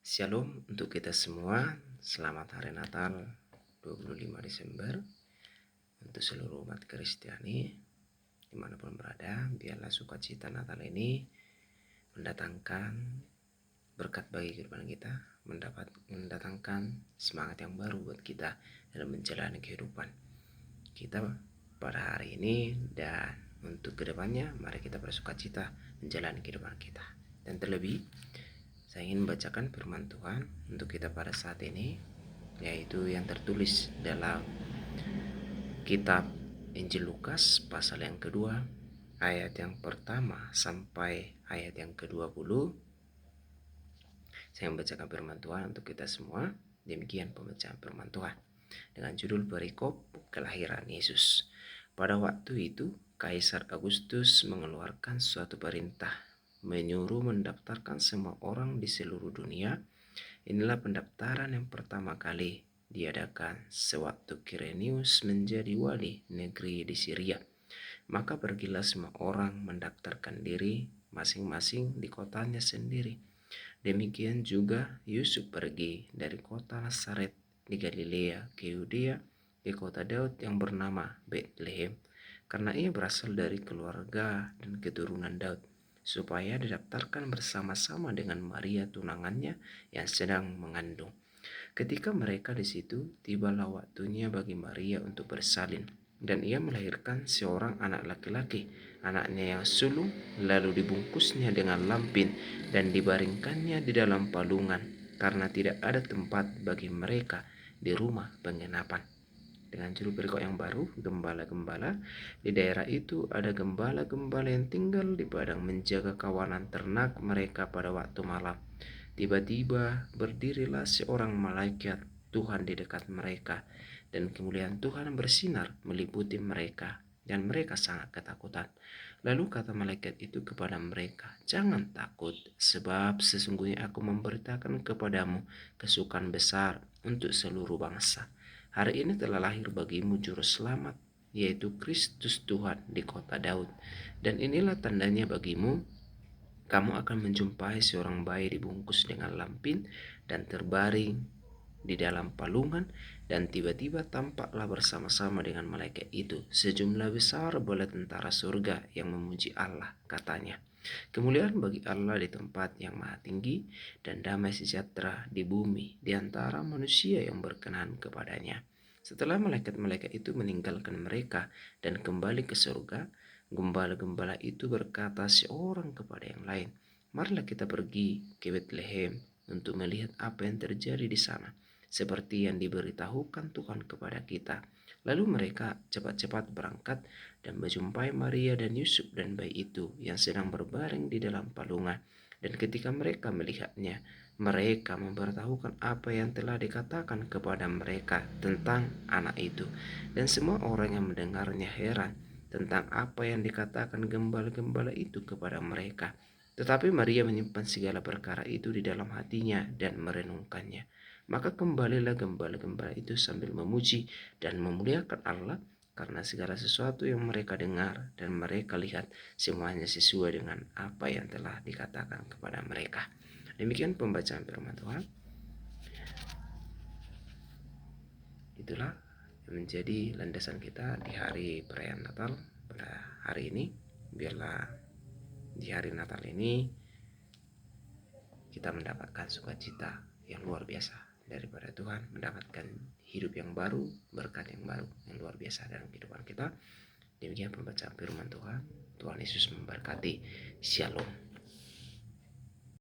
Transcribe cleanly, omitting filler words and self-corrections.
Shalom untuk kita semua. Selamat Hari Natal 25 Desember untuk seluruh umat Kristiani dimanapun berada. Biarlah sukacita Natal ini mendatangkan berkat bagi kehidupan kita, mendatangkan semangat yang baru buat kita dalam menjalani kehidupan kita pada hari ini dan untuk kedepannya. Mari kita bersukacita menjalani kehidupan kita. Dan terlebih saya ingin membacakan firman Tuhan untuk kita pada saat ini, yaitu yang tertulis dalam kitab Injil Lukas pasal yang kedua, ayat yang pertama sampai ayat yang ke-20. Saya membacakan firman Tuhan untuk kita semua. Demikian pembacaan firman Tuhan dengan judul perikop kelahiran Yesus. Pada waktu itu, Kaisar Agustus mengeluarkan suatu perintah menyuruh mendaftarkan semua orang di seluruh dunia. Inilah pendaftaran yang pertama kali diadakan sewaktu Kirenius menjadi wali negeri di Syria. Maka pergilah semua orang mendaftarkan diri masing-masing di kotanya sendiri. Demikian juga Yusuf pergi dari kota Nazaret di Galilea ke Yudea, ke kota Daud yang bernama Betlehem, karena ia berasal dari keluarga dan keturunan Daud, supaya didaftarkan bersama-sama dengan Maria tunangannya yang sedang mengandung. Ketika mereka di situ, tibalah waktunya bagi Maria untuk bersalin, dan ia melahirkan seorang anak laki-laki, anaknya yang sulung, lalu dibungkusnya dengan lampin dan dibaringkannya di dalam palungan, karena tidak ada tempat bagi mereka di rumah penginapan. Dengan judul perikop yang baru, gembala-gembala. Di daerah itu ada gembala-gembala yang tinggal di padang menjaga kawanan ternak mereka pada waktu malam. Tiba-tiba berdirilah seorang malaikat Tuhan di dekat mereka, dan kemuliaan Tuhan bersinar meliputi mereka, dan mereka sangat ketakutan. Lalu kata malaikat itu kepada mereka, "Jangan takut, sebab sesungguhnya aku memberitakan kepadamu kesukaan besar untuk seluruh bangsa. Hari ini telah lahir bagimu juru selamat, yaitu Kristus Tuhan di kota Daud. Dan inilah tandanya bagimu, kamu akan menjumpai seorang bayi dibungkus dengan lampin dan terbaring di dalam palungan, dan tiba-tiba tampaklah bersama-sama dengan malaikat itu sejumlah besar bala tentara surga yang memuji Allah," katanya. "Kemuliaan bagi Allah di tempat yang maha tinggi, dan damai sejahtera di bumi di antara manusia yang berkenan kepadanya." Setelah malaikat-malaikat itu meninggalkan mereka dan kembali ke surga, gembala-gembala itu berkata seorang kepada yang lain, "Marilah kita pergi ke Betlehem untuk melihat apa yang terjadi di sana, seperti yang diberitahukan Tuhan kepada kita." Lalu mereka cepat-cepat berangkat dan menjumpai Maria dan Yusuf dan bayi itu yang sedang berbaring di dalam palungan. Dan ketika mereka melihatnya, mereka memberitahukan apa yang telah dikatakan kepada mereka tentang anak itu. Dan semua orang yang mendengarnya heran tentang apa yang dikatakan gembala-gembala itu kepada mereka. Tetapi Maria menyimpan segala perkara itu di dalam hatinya dan merenungkannya. Maka kembalilah gembala-gembala itu sambil memuji dan memuliakan Allah karena segala sesuatu yang mereka dengar dan mereka lihat, semuanya sesuai dengan apa yang telah dikatakan kepada mereka. Demikian pembacaan firman Tuhan. Itulah yang menjadi landasan kita di hari perayaan Natal pada hari ini. Biarlah di hari Natal ini kita mendapatkan sukacita yang luar biasa daripada Tuhan, mendapatkan hidup yang baru, berkat yang baru yang luar biasa dalam kehidupan kita. Demikian pembacaan firman Tuhan. Tuhan Yesus memberkati. Shalom.